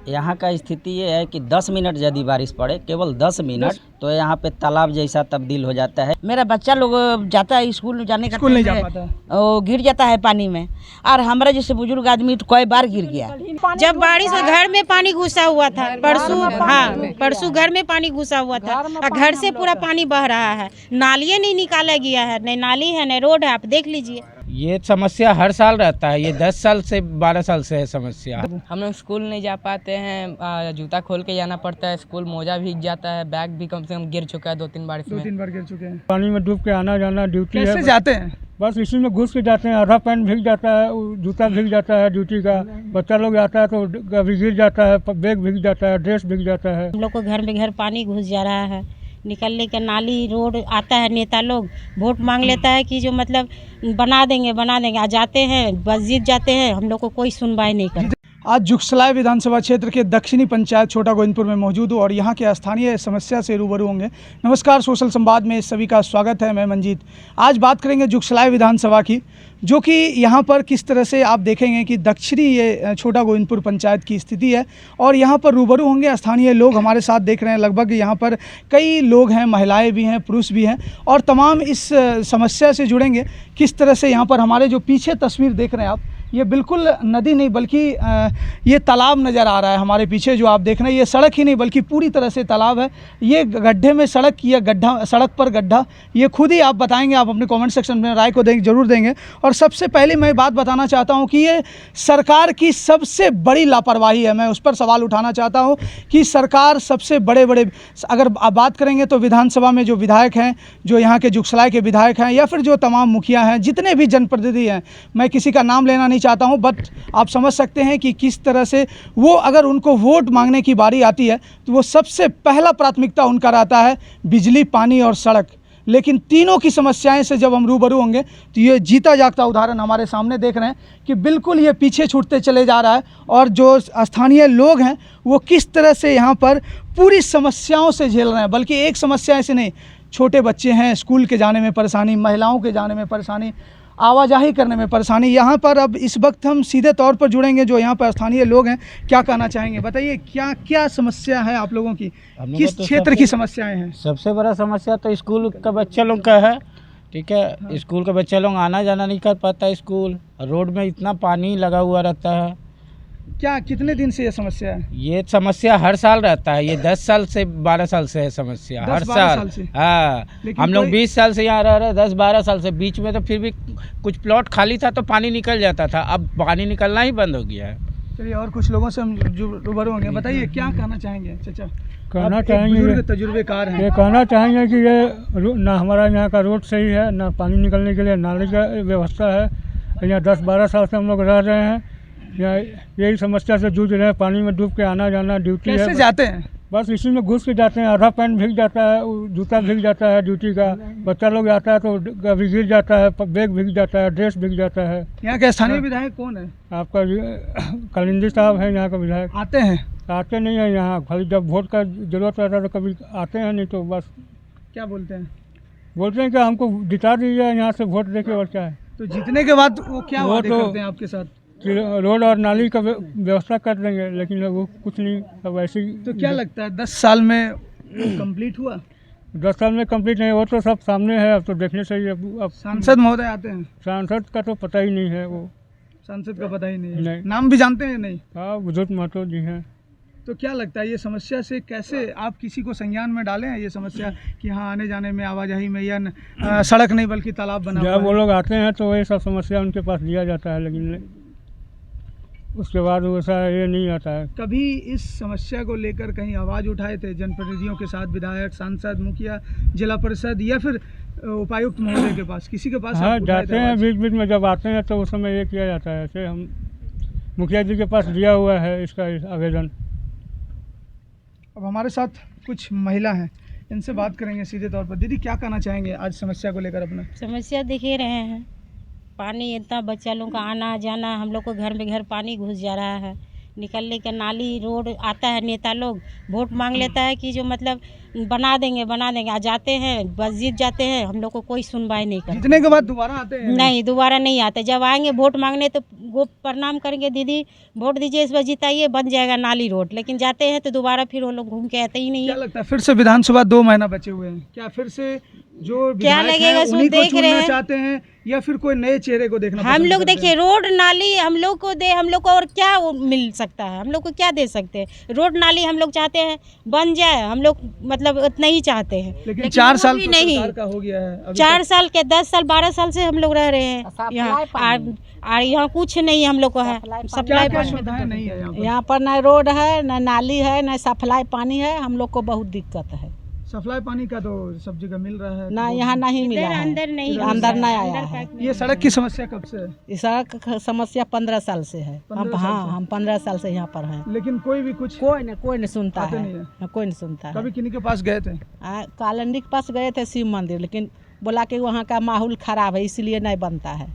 यहाँ का स्थिति ये है कि 10 मिनट यदि बारिश पड़े, केवल 10 मिनट, तो यहाँ पे तालाब जैसा तब्दील हो जाता है। मेरा बच्चा लोग जाता है स्कूल जाने का, स्कूल नहीं जा पाता है, वो गिर जाता है पानी में। और हमारा जैसे बुजुर्ग आदमी तो कई बार गिर गया। जब बारिश में घर में पानी घुसा हुआ था परसों घर में पानी घुसा हुआ था और घर से पूरा पानी बह रहा है। नालियाँ नहीं निकाला गया है, नहीं नाली है नहीं रोड है, आप देख लीजिए। ये समस्या हर साल रहता है, ये 10 साल से 12 साल से है समस्या। हम लोग स्कूल नहीं जा पाते हैं, जूता खोल के जाना पड़ता है, स्कूल मोजा भीग जाता है, बैग भी कम से कम गिर चुका है 2-3 बार इसमें। 2-3 बार गिर चुके हैं। पानी में डूब के आना जाना ड्यूटी है। कैसे जाते हैं? बस इसी में घुस के जाते हैं, आधा पैंट भीग जाता है, जूता भीग जाता है ड्यूटी का। बच्चा लोग जाता है तो कभी गिर जाता है, बैग भीग जाता है, ड्रेस भीग जाता है। हम लोग को घर में घर पानी घुस जा रहा है, निकलने का नाली रोड आता है। नेता लोग वोट मांग लेता है कि जो मतलब बना देंगे आ जाते हैं, बस जीत जाते हैं, हम लोग को कोई सुनवाई नहीं करता। आज जुगसलाई विधानसभा क्षेत्र के दक्षिणी पंचायत छोटा गोविंदपुर में मौजूद हूँ और यहाँ के स्थानीय समस्या से रूबरू होंगे। नमस्कार, सोशल संवाद में सभी का स्वागत है। मैं मंजीत। आज बात करेंगे जुगसलाई विधानसभा की, जो कि यहाँ पर किस तरह से आप देखेंगे कि दक्षिणी ये छोटा गोविंदपुर पंचायत की स्थिति है और यहाँ पर रूबरू होंगे स्थानीय लोग हमारे साथ देख रहे हैं। लगभग यहाँ पर कई लोग हैं, महिलाएं भी हैं, पुरुष भी हैं और तमाम इस समस्या से जुड़ेंगे। किस तरह से यहाँ पर हमारे जो पीछे तस्वीर देख रहे हैं आप, ये बिल्कुल नदी नहीं बल्कि ये तालाब नज़र आ रहा है हमारे पीछे जो आप देख रहे हैं। ये सड़क ही नहीं बल्कि पूरी तरह से तालाब है। ये गड्ढे में सड़क, ये गड्ढा, सड़क पर गड्ढा, ये खुद ही आप बताएंगे, आप अपने कमेंट सेक्शन में राय को जरूर देंगे। और सबसे पहले मैं बात बताना चाहता हूँ कि ये सरकार की सबसे बड़ी लापरवाही है। मैं उस पर सवाल उठाना चाहता हूँ कि सरकार सबसे बड़े अगर आप बात करेंगे तो विधानसभा में जो विधायक हैं, जो यहाँ के जुगसलाई के विधायक हैं या फिर जो तमाम मुखिया हैं, जितने भी जनप्रतिनिधि हैं, मैं किसी का नाम लेना नहीं चाहता हूं, बट आप समझ सकते हैं कि किस तरह से वो अगर उनको वोट मांगने की बारी आती है तो वो सबसे पहला प्राथमिकता उनका रहता है बिजली, पानी और सड़क। लेकिन तीनों की समस्याएं से जब हम रूबरू होंगे तो ये जीता जागता उदाहरण हमारे सामने देख रहे हैं कि बिल्कुल ये पीछे छूटते चले जा रहा है। और जो स्थानीय लोग हैं वो किस तरह से यहाँ पर पूरी समस्याओं से झेल रहे हैं, बल्कि एक समस्या ऐसे नहीं, छोटे बच्चे हैं, स्कूल के जाने में परेशानी, महिलाओं के जाने में परेशानी, आवाजाही करने में परेशानी। यहाँ पर अब इस वक्त हम सीधे तौर पर जुड़ेंगे जो यहाँ पर स्थानीय लोग हैं। क्या कहना चाहेंगे, बताइए क्या क्या समस्या है आप लोगों की, किस क्षेत्र की समस्याएं हैं? सबसे बड़ा समस्या तो स्कूल का बच्चा लोग का है। ठीक है, स्कूल का बच्चा लोग आना जाना नहीं कर पाता स्कूल, रोड में इतना पानी लगा हुआ रहता है। क्या कितने दिन से ये समस्या है? ये समस्या हर साल रहता है, ये 10 साल से 12 साल से है समस्या, हर साल। हाँ, हम लोग 20 साल से यहाँ रह रहे हैं, 10-12 साल से। बीच में तो फिर भी कुछ प्लॉट खाली था तो पानी निकल जाता था, अब पानी निकलना ही बंद हो गया है। चलिए और कुछ लोगों से हम रूबरू होंगे। बताइए क्या कहना चाहेंगे चाचा? कहना चाहेंगे, तजुर्बेकार हैं, ये कहना चाहेंगे कि ये ना हमारा यहाँ का रोड सही है, ना पानी निकलने के लिए नाली का व्यवस्था है। यहाँ 10-12 साल से हम लोग रह रहे हैं, यहाँ यही समस्या से जूझ रहे हैं। पानी में डूब के आना जाना ड्यूटी है। कैसे जाते हैं? बस इसी में घुस के जाते हैं, आधा पैंट भीग जाता है, जूता भीग जाता है ड्यूटी का। बच्चा लोग जाता है तो कभी गिर जाता है, बैग भीग जाता है, ड्रेस भीग जाता है। यहाँ के स्थानीय विधायक कौन है? आपका कलिंदी साहब है यहाँ का विधायक। आते हैं? आते नहीं है यहाँ, खाली जब वोट का जरूरत रहता है तो कभी आते हैं, नहीं तो बस क्या बोलते हैं? बोलते हैं कि हमको जिता दीजिए यहाँ से वोट दे के, और क्या है। तो जीतने के बाद वो क्या वादे करते हैं आपके साथ? रोड और नाली का व्यवस्था कर देंगे, लेकिन वो कुछ नहीं, सब ऐसे ही। तो क्या लगता है 10 साल में कंप्लीट हुआ? 10 साल में कंप्लीट नहीं, वो तो सब सामने है, अब तो देखने से ही। अब सांसद महोदय आते हैं? सांसद का तो पता ही नहीं है, वो सांसद का पता ही नहीं है। नहीं। नाम भी जानते हैं? नहीं। हाँ, बुजुर्ग महतो जी हैं। तो क्या लगता है ये समस्या से कैसे आप किसी को संज्ञान में डालें हैं ये समस्या कि हाँ आने जाने में, आवाजाही में, या सड़क नहीं बल्कि तालाब बना हुआ है? जब वो लोग आते हैं तो वही सब समस्या उनके पास दिया जाता है, लेकिन उसके बाद वैसा ये नहीं आता है। कभी इस समस्या को लेकर कहीं आवाज़ उठाए थे जनप्रतिनिधियों के साथ, विधायक, सांसद, मुखिया, जिला परिषद या फिर उपायुक्त महोदय के पास, किसी के पास? हाँ, जाते हैं बीच बीच में, जब आते हैं तो उस समय ये किया जाता है। ऐसे हम मुखिया जी के पास दिया हुआ है इसका आवेदन। अब हमारे साथ कुछ महिला हैं, इनसे बात करेंगे सीधे तौर पर। दीदी क्या कहना चाहेंगे आज समस्या को लेकर अपना? समस्या देख ही रहे हैं, पानी इतना बच्चा लोग का आना जाना, हम लोग को घर में घर पानी घुस जा रहा है, निकलने का नाली रोड आता है। नेता लोग वोट मांग लेता है कि जो मतलब बना देंगे आ जाते हैं बस जीत जाते हैं, हम लोग को कोई सुनवाई नहीं करता। जीतने के बाद दोबारा आते हैं? नहीं, दोबारा नहीं आते। जब आएंगे वोट मांगने तो वो प्रणाम करेंगे, दीदी वोट दीजिए, इस बार जिताइए, बन जाएगा नाली रोड, लेकिन जाते हैं तो दोबारा फिर वो लोग घूम के आते ही नहीं क्या है। लगता है फिर से विधानसभा 2 महीना बचे हुए हैं, क्या फिर से जो क्या विधायक लगेगा, हैं इसमें उन्हीं को देख रहे चुनना हैं। चाहते हैं या फिर कोई नए चेहरे को देखना हम पसंद लोग करते हैं? देखिए रोड नाली हम लोग को दे, हम लोग को और क्या मिल सकता है, हम लोग को क्या दे सकते हैं? रोड नाली हम लोग चाहते हैं बन जाए, हम लोग मतलब उतना ही चाहते हैं, लेकिन 4 वो साल भी तो नहीं। सरकार का हो गया है अभी 4 साल के 10 साल 12 साल से हम लोग रह रहे हैं यहाँ, और यहाँ कुछ नहीं हम लोग को है। क्या सप्लाई क्या पानी सुविधाएं नहीं है यहाँ पर? यहाँ पर न रोड है, न नाली है, न सप्लाई पानी है, हम लोग को बहुत दिक्कत है। सप्लाई पानी का तो सब जगह मिल रहा है। ना यहाँ नहीं मिला है, अंदर नहीं, अंदर नहीं आया है। ये सड़क की समस्या कब से है? इस सड़क का समस्या 15 साल से है। 15 हम साल हाँ से? हम 15 साल से यहाँ पर हैं। लेकिन कोई भी कुछ कोई नहीं सुनता आते है, नहीं है। हाँ, कोई नहीं सुनता है। कभी किन्हीं के पास गए थे? कालंडी के पास गए थे शिव मंदिर, लेकिन बोला कि वहाँ का माहौल खराब है इसलिए नहीं बनता है।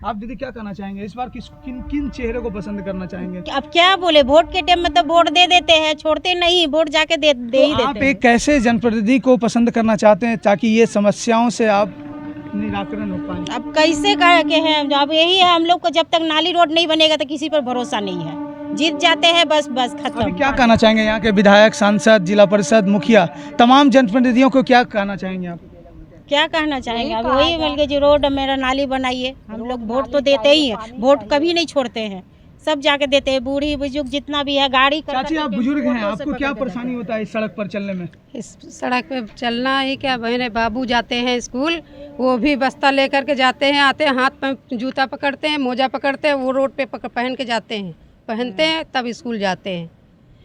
आप दीदी क्या कहना चाहेंगे इस बार किन किन चेहरे को पसंद करना चाहेंगे? अब क्या बोले, वोट के टाइम में तो वोट दे देते हैं, छोड़ते नहीं, वोट जाके दे ही तो आप देते हैं। एक कैसे जनप्रतिनिधि को पसंद करना चाहते हैं ताकि ये समस्याओं से आप निराकरण हो पाए? अब कैसे कह के हैं, अब यही है हम लोग को, जब तक नाली रोड नहीं बनेगा तो किसी पर भरोसा नहीं है, जीत जाते हैं बस अभी खत्म। क्या कहना चाहेंगे यहाँ के विधायक, सांसद, जिला परिषद मुखिया, तमाम जनप्रतिनिधियों को क्या कहना चाहेंगे आप? क्या कहना चाहेंगे, अब वही मिल गया जी, रोड मेरा नाली बनाइए। हम लोग वोट तो देते ही हैं, वोट कभी नहीं छोड़ते हैं, सब जाके देते हैं, बूढ़ी बुजुर्ग जितना भी है, गाड़ी कर चाची आप करके बुजुर्ग हैं, ऑटो से आपको क्या पकड़ के परेशानी होता है इस सड़क पर चलने में? इस सड़क पे चलना ही क्या, बहने बाबू जाते हैं स्कूल, वो भी बस्ता लेकर के जाते हैं, आते हैं हाथ में जूता पकड़ते हैं, मोजा पकड़ते हैं, वो रोड पे पहन के जाते हैं, पहनते हैं तब स्कूल जाते हैं।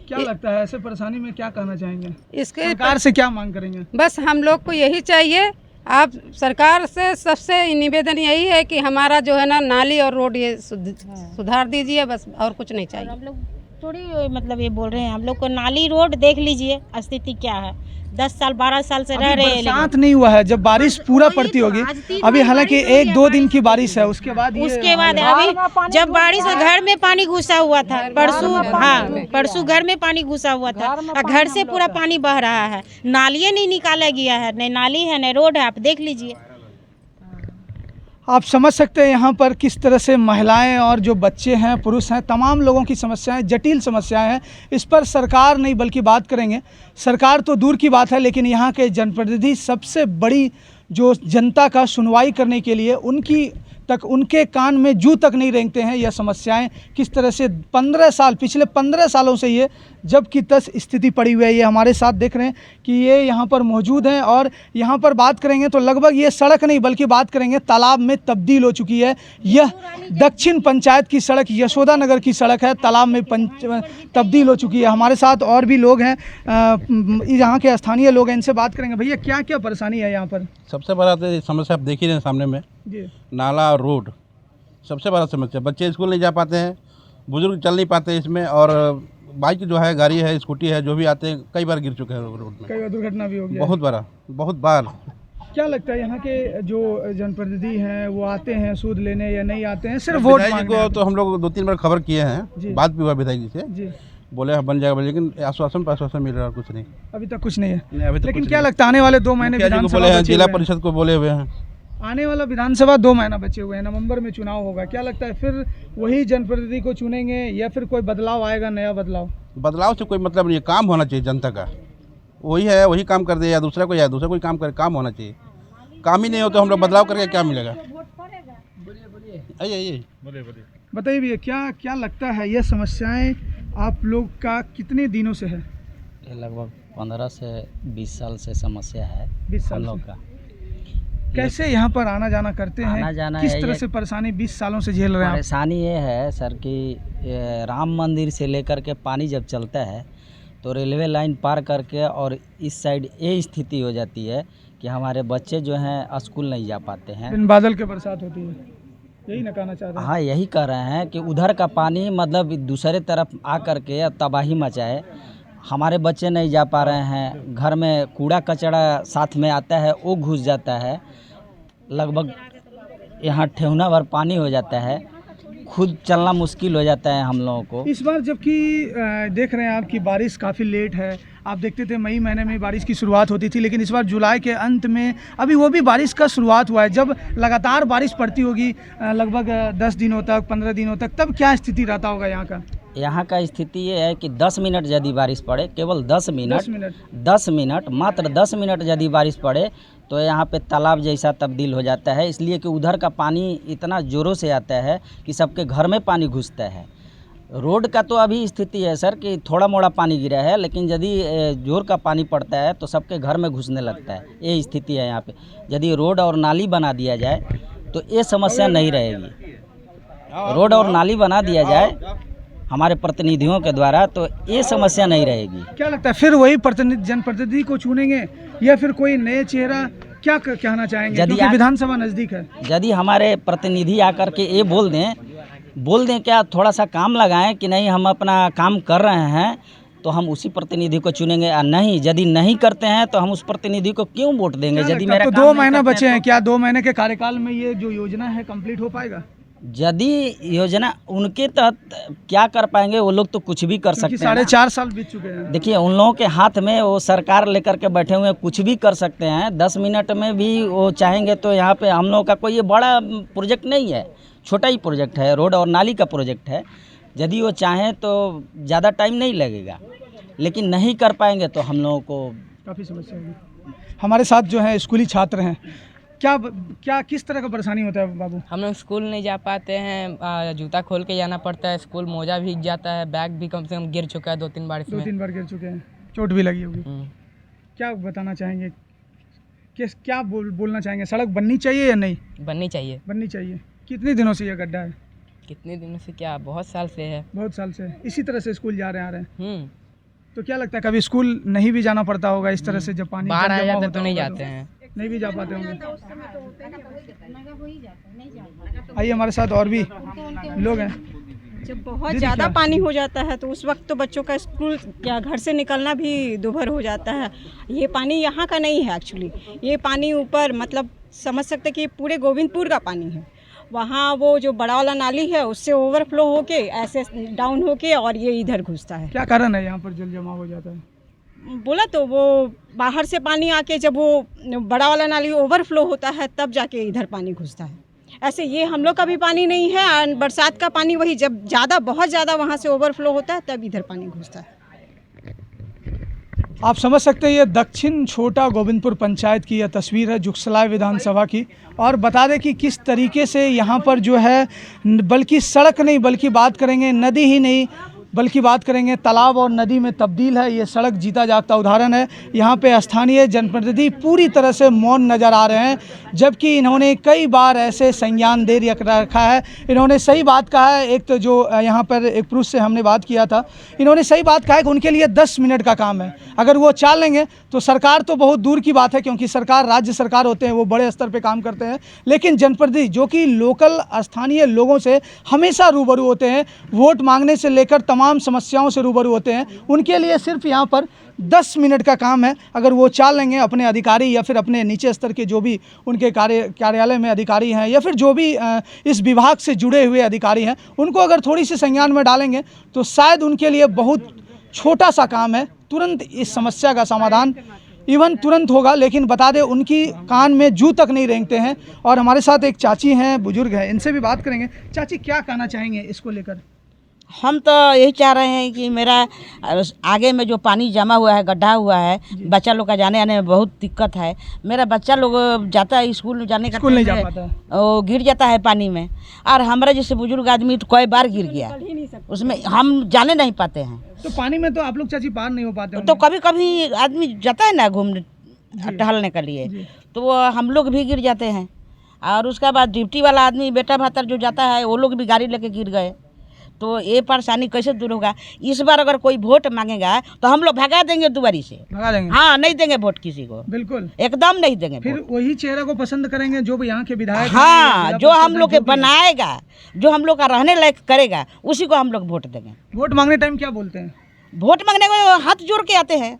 क्या लगता है ऐसे परेशानी में क्या कहना चाहेंगे? इसके सरकार से क्या मांग करेंगे? बस हम लोग को यही चाहिए, आप सरकार से सबसे निवेदन यही है कि हमारा जो है ना नाली और रोड ये सुधार दीजिए, बस और कुछ नहीं चाहिए। हम लोग थोड़ी मतलब ये बोल रहे हैं, हम लोग को नाली रोड देख लीजिए स्थिति क्या है, 10 साल 12 साल से रह अभी रहे हैं, बरसात नहीं हुआ है, जब बारिश पूरा पड़ती होगी, आज 3 अभी दिन हालांकि बारिश हुई है, 1-2 दिन की बारिश है, उसके बाद ये उसके बाद अभी जब बारिश में घर में पानी घुसा हुआ था, परसों हाँ परसों घर में पानी घुसा हुआ था, और घर से पूरा पानी बह रहा है, नालियाँ नहीं निकाला गया है, न नाली है न रोड है, आप देख लीजिए। आप समझ सकते हैं यहाँ पर किस तरह से महिलाएं और जो बच्चे हैं, पुरुष हैं, तमाम लोगों की समस्याएं, जटिल समस्याएं हैं। इस पर सरकार नहीं बल्कि बात करेंगे, सरकार तो दूर की बात है, लेकिन यहाँ के जनप्रतिनिधि सबसे बड़ी जो जनता का सुनवाई करने के लिए उनके कान में जू तक नहीं रेंगते हैं। यह समस्याएं किस तरह से 15 साल, पिछले 15 सालों से ये जब की तस स्थिति पड़ी हुई है। ये हमारे साथ देख रहे हैं कि ये यहाँ पर मौजूद हैं, और यहाँ पर बात करेंगे तो लगभग ये सड़क नहीं बल्कि बात करेंगे तालाब में तब्दील हो चुकी है। यह दक्षिण पंचायत की सड़क, यशोदा नगर की सड़क है, तालाब में तब्दील हो चुकी है। हमारे साथ और भी लोग हैं, यहाँ के स्थानीय लोग हैं, इनसे बात करेंगे। भैया क्या क्या परेशानी है यहाँ पर? सबसे बड़ा तो समस्या आप देख ही रहे हैं सामने में, नाला और रोड सबसे बड़ा समस्या। बच्चे स्कूल नहीं जा पाते हैं, बुजुर्ग चल नहीं पाते इसमें, और बाइक जो है, गाड़ी है, स्कूटी है, जो भी आते हैं कई बार गिर चुके हैं रोड में, कई बार दुर्घटना भी हो गया, बहुत बार। क्या लगता है यहाँ के जो जनप्रतिनिधि हैं वो आते हैं सूद लेने या नहीं आते हैं, सिर्फ वोट विधायक जी को तो हम लोग 2-3 बार खबर किए हैं, बात भी हुआ विधायक जी से, जी बोले हाँ बन जाएगा, लेकिन आश्वासन मिल रहा है, कुछ नहीं, अभी तक कुछ नहीं है। अभी तक लेकिन कुछ क्या नहीं। लगता है आने वाले 2 महीने मुखिया जी को विधानसभा बोले हैं, बचे जिला हुए हैं। परिषद को बोले हुए हैं, आने वाला विधानसभा 2 महीना बचे हुए हैं, नवंबर में चुनाव होगा। क्या लगता है फिर वही जनप्रतिनिधि को चुनेंगे या फिर कोई बदलाव आएगा, नया बदलाव से कोई मतलब नहीं है, काम होना चाहिए जनता का, वही है वही काम कर दे, या दूसरा कोई काम करे, काम होना चाहिए। काम ही नहीं हो तो हम लोग बदलाव करके क्या मिलेगा? आइए बताइए भैया, क्या लगता है ये समस्याएं आप लोग का कितने दिनों से है? ये लगभग 15 से 20 साल से समस्या है 20 साल हम लोग से। का। कैसे यहाँ पर आना जाना करते हैं? आना जाना किस है, तरह ये से परेशानी 20 सालों से झेल रहे हैं आप? परेशानी ये है सर कि ये राम मंदिर से लेकर के पानी जब चलता है तो रेलवे लाइन पार करके और इस साइड ये स्थिति हो जाती है कि हमारे बच्चे जो हैं स्कूल नहीं जा पाते हैं। दिन बादल के बरसात होती है, यही ना कहना चाह रहे हैं? हाँ, यही कह रहे हैं कि उधर का पानी मतलब दूसरे तरफ आ करके तबाही मचाए, हमारे बच्चे नहीं जा पा रहे हैं, घर में कूड़ा कचरा साथ में आता है वो घुस जाता है, लगभग यहाँ ठेहुना भर पानी हो जाता है, खुद चलना मुश्किल हो जाता है हम लोगों को। इस बार जबकि देख रहे हैं आप कि बारिश काफ़ी लेट है, आप देखते थे मई महीने में बारिश की शुरुआत होती थी, लेकिन इस बार जुलाई के अंत में अभी वो भी बारिश का शुरुआत हुआ है। जब लगातार बारिश पड़ती होगी लगभग 10 दिनों तक 15 दिनों तक, तब क्या स्थिति रहता होगा यहाँ का? यहाँ का स्थिति ये है कि 10 मिनट यदि बारिश पड़े, केवल 10 मिनट मात्र 10 मिनट यदि बारिश पड़े तो यहाँ पे तालाब जैसा तब्दील हो जाता है, इसलिए कि उधर का पानी इतना ज़ोरों से आता है कि सबके घर में पानी घुसता है। रोड का तो अभी स्थिति है सर कि थोड़ा मोड़ा पानी गिरा है, लेकिन यदि जोर का पानी पड़ता है तो सबके घर में घुसने लगता है। ये स्थिति है यहाँ पे। यदि रोड और नाली बना दिया जाए तो ये समस्या नहीं रहेगी। रोड और नाली बना दिया जाए हमारे प्रतिनिधियों के द्वारा तो ये समस्या नहीं रहेगी। क्या लगता है फिर वही जनप्रतिनिधि को चुनेंगे या फिर कोई नए चेहरा? क्या कहना चाहेंगे क्योंकि विधानसभा नज़दीक है? यदि हमारे प्रतिनिधि आकर के ये बोल दें क्या थोड़ा सा काम लगाएं कि नहीं हम अपना काम कर रहे हैं, तो हम उसी प्रतिनिधि को चुनेंगे। और नहीं, यदि नहीं करते हैं तो हम उस प्रतिनिधि को क्यों वोट देंगे? यदि मेरा तो 2 महीना बचे हैं, क्या 2 महीने के कार्यकाल में ये जो योजना है कंप्लीट हो पाएगा? यदि योजना उनके तहत क्या कर पाएंगे, वो लोग तो कुछ भी कर सकते हैं। 4.5 साल बीत चुके हैं। देखिए उन लोगों के हाथ में वो सरकार लेकर के बैठे हुए कुछ भी कर सकते हैं। 10 मिनट में भी वो चाहेंगे तो यहाँ पे हम लोगों का कोई ये बड़ा प्रोजेक्ट नहीं है, छोटा ही प्रोजेक्ट है, रोड और नाली का प्रोजेक्ट है। यदि वो चाहें तो ज़्यादा टाइम नहीं लगेगा, लेकिन नहीं कर पाएंगे तो हम लोगों को काफ़ी समस्या होगी। हमारे साथ जो है स्कूली छात्र हैं, क्या किस तरह का परेशानी होता है बाबू? हम लोग स्कूल नहीं जा पाते हैं, जूता खोल के जाना पड़ता है स्कूल, मोजा भीग जाता है, बैग भी कम से कम गिर चुका है 2-3 बार इसमें। 2-3 बार गिर चुके हैं, चोट भी लगी होगी। क्या बताना चाहेंगे, क्या बोलना चाहेंगे? सड़क बननी चाहिए या नहीं? बननी चाहिए। बननी चाहिए। कितने दिनों से ये गड्ढा है? कितने दिनों से क्या, बहुत साल से है। बहुत साल से इसी तरह से स्कूल जा रहे आ रहे हैं। तो क्या लगता है कभी स्कूल नहीं भी जाना पड़ता होगा इस तरह से? जब पानी बाढ़ आ जाता तो नहीं जाते हैं, नहीं भी जा पाते होंगे। आइए हमारे साथ और भी लोग हैं। जब बहुत ज़्यादा पानी हो जाता है तो उस वक्त तो बच्चों का स्कूल या घर से निकलना भी दुभर हो जाता है। ये पानी यहाँ का नहीं है एक्चुअली, ये पानी ऊपर मतलब समझ सकते कि पूरे गोविंदपुर का पानी है। वहाँ वो जो बड़ा वाला नाली है उससे ओवरफ्लो होके ऐसे डाउन होके और ये इधर घुसता है। क्या कारण है यहाँ पर जल जमा हो जाता है? बोला तो वो बाहर से पानी आके जब वो बड़ा वाला नाली ओवरफ्लो होता है तब जाके इधर पानी घुसता है। ऐसे ये हम लोग का भी पानी नहीं है, और बरसात का पानी वही जब ज़्यादा बहुत ज़्यादा वहाँ से ओवरफ्लो होता है तब इधर पानी घुसता है। आप समझ सकते हैं ये दक्षिण छोटा गोविंदपुर पंचायत की यह तस्वीर है जुगसलाई विधानसभा की। और बता दें कि किस तरीके से यहाँ पर जो है बल्कि सड़क नहीं बल्कि बात करेंगे नदी ही नहीं बल्कि बात करेंगे तालाब और नदी में तब्दील है। ये सड़क जीता जागता उदाहरण है। यहाँ पे स्थानीय जनप्रतिनिधि पूरी तरह से मौन नज़र आ रहे हैं, जबकि इन्होंने कई बार ऐसे संज्ञान दे रखा है। इन्होंने सही बात कहा है। एक तो जो यहाँ पर एक पुरुष से हमने बात किया था, इन्होंने सही बात कहा है कि उनके लिए 10 मिनट का काम है। अगर वो चाल लेंगे तो सरकार तो बहुत दूर की बात है, क्योंकि सरकार राज्य सरकार होते हैं, वो बड़े स्तर पर काम करते हैं, लेकिन जनप्रतिनिधि जो कि लोकल स्थानीय लोगों से हमेशा रूबरू होते हैं, वोट मांगने से लेकर तमाम समस्याओं से रूबरू होते हैं, उनके लिए सिर्फ यहाँ पर 10 मिनट का काम है। अगर वो चाल लेंगे अपने अधिकारी या फिर अपने नीचे स्तर के जो भी उनके कार्यालय में अधिकारी हैं या फिर जो भी इस विभाग से जुड़े हुए अधिकारी हैं, उनको अगर थोड़ी सी संज्ञान में डालेंगे तो शायद उनके लिए बहुत छोटा सा काम है, तुरंत इस समस्या का समाधान तुरंत होगा। लेकिन बता दें उनकी कान में जू तक नहीं रेंगते हैं। और हमारे साथ एक चाची हैं, बुजुर्ग हैं, इनसे भी बात करेंगे। चाची क्या कहना चाहेंगे इसको लेकर? हम तो यही चाह रहे हैं कि मेरा आगे में जो पानी जमा हुआ है, गड्ढा हुआ है, बच्चा लोग का जाने आने में बहुत दिक्कत है। मेरा बच्चा लोग जाता है स्कूल जाने का, स्कूल नहीं जा पाता है, वो गिर जाता है पानी में। और हमारे जैसे बुजुर्ग आदमी तो कई बार गिर गया, उसमें हम जाने नहीं पाते हैं। तो पानी में तो आप लोग चाची पार नहीं हो पाते? तो कभी कभी आदमी जाता है ना घूमने टहलने के लिए, तो वो हम लोग भी गिर जाते हैं। और उसके बाद ड्यूटी वाला आदमी बेटा भातर जो जाता है, वो लोग भी गाड़ी लेके गिर गए। तो ये परेशानी कैसे दूर होगा? इस बार अगर कोई वोट मांगेगा तो हम लोग भगा देंगे दुबारी से, भगा देंगे। हाँ, नहीं देंगे वोट किसी को, बिल्कुल एकदम नहीं देंगे। फिर वही चेहरा को पसंद करेंगे जो यहाँ के विधायक, हाँ, जो हम लोग के बनाएगा, जो हम लोग का रहने लायक करेगा, उसी को हम लोग वोट देंगे। वोट मांगने टाइम क्या बोलते हैं? वोट मांगने में हाथ जोड़ के आते हैं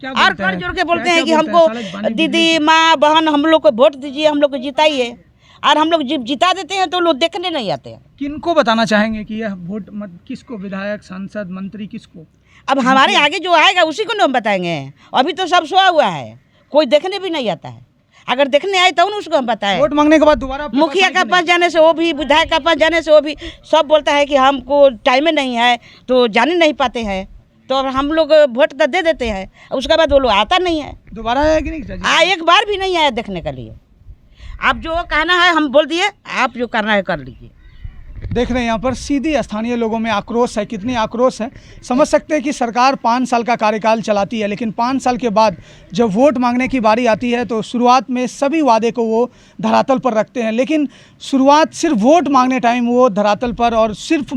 और कर जोड़ के बोलते हैं कि हमको दीदी माँ बहन हम लोग को वोट दीजिए, हम लोग को जिताइए। और हम लोग जब जिता देते हैं तो लोग देखने नहीं आते हैं। किनको बताना चाहेंगे कि यह वोट किसको, विधायक, सांसद, मंत्री, किसको? अब हमारे आगे जो आएगा उसी को हम बताएंगे। अभी तो सब सोया हुआ है, कोई देखने भी नहीं आता है। अगर देखने आए तो उसको हम बताएं। वोट मांगने के बाद दोबारा मुखिया का पास जाने से वो भी, विधायक का पास जाने से वो भी सब बोलता है कि हमको टाइम नहीं है तो जाने नहीं पाते हैं। तो अब हम लोग वोट तो दे देते हैं, उसके बाद वो लोग आता नहीं है। दोबारा आया कि नहीं? एक बार भी नहीं आया देखने के लिए। आप जो कहना है हम बोल दिए, आप जो करना है कर लीजिए। देख रहे हैं यहाँ पर सीधी स्थानीय लोगों में आक्रोश है। कितनी आक्रोश है समझ सकते हैं कि सरकार 5 साल का कार्यकाल चलाती है, लेकिन 5 साल के बाद जब वोट मांगने की बारी आती है तो शुरुआत में सभी वादे को वो धरातल पर रखते हैं, लेकिन शुरुआत सिर्फ वोट मांगने टाइम वो धरातल पर और सिर्फ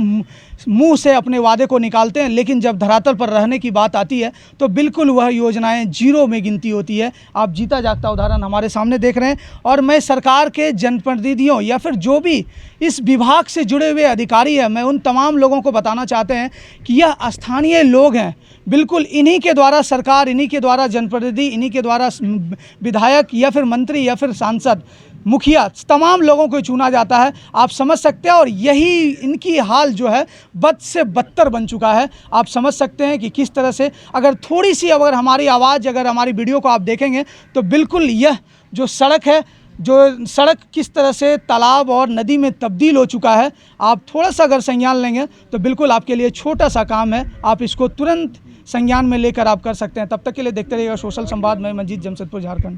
मुंह से अपने वादे को निकालते हैं, लेकिन जब धरातल पर रहने की बात आती है तो बिल्कुल वह योजनाएं जीरो में गिनती होती है। आप जीता जागता उदाहरण हमारे सामने देख रहे हैं। और मैं सरकार के जनप्रतिनिधियों या फिर जो भी इस विभाग से जुड़े हुए अधिकारी हैं, मैं उन तमाम लोगों को बताना चाहते हैं कि यह स्थानीय लोग हैं। बिल्कुल इन्हीं के द्वारा सरकार, इन्हीं के द्वारा जनप्रतिनिधि, इन्हीं के द्वारा विधायक या फिर मंत्री या फिर सांसद, मुखिया, तमाम लोगों को चुना जाता है। आप समझ सकते हैं और यही इनकी हाल जो है बद से बदतर बन चुका है। आप समझ सकते हैं कि किस तरह से अगर थोड़ी सी अगर हमारी आवाज़, अगर हमारी वीडियो को आप देखेंगे तो बिल्कुल यह जो सड़क है, जो सड़क किस तरह से तालाब और नदी में तब्दील हो चुका है। आप थोड़ा सा अगर संज्ञान लेंगे तो बिल्कुल आपके लिए छोटा सा काम है, आप इसको तुरंत संज्ञान में लेकर आप कर सकते हैं। तब तक के लिए देखते रहिएगा सोशल संवाद में। मंजीत, जमशेदपुर, झारखंड।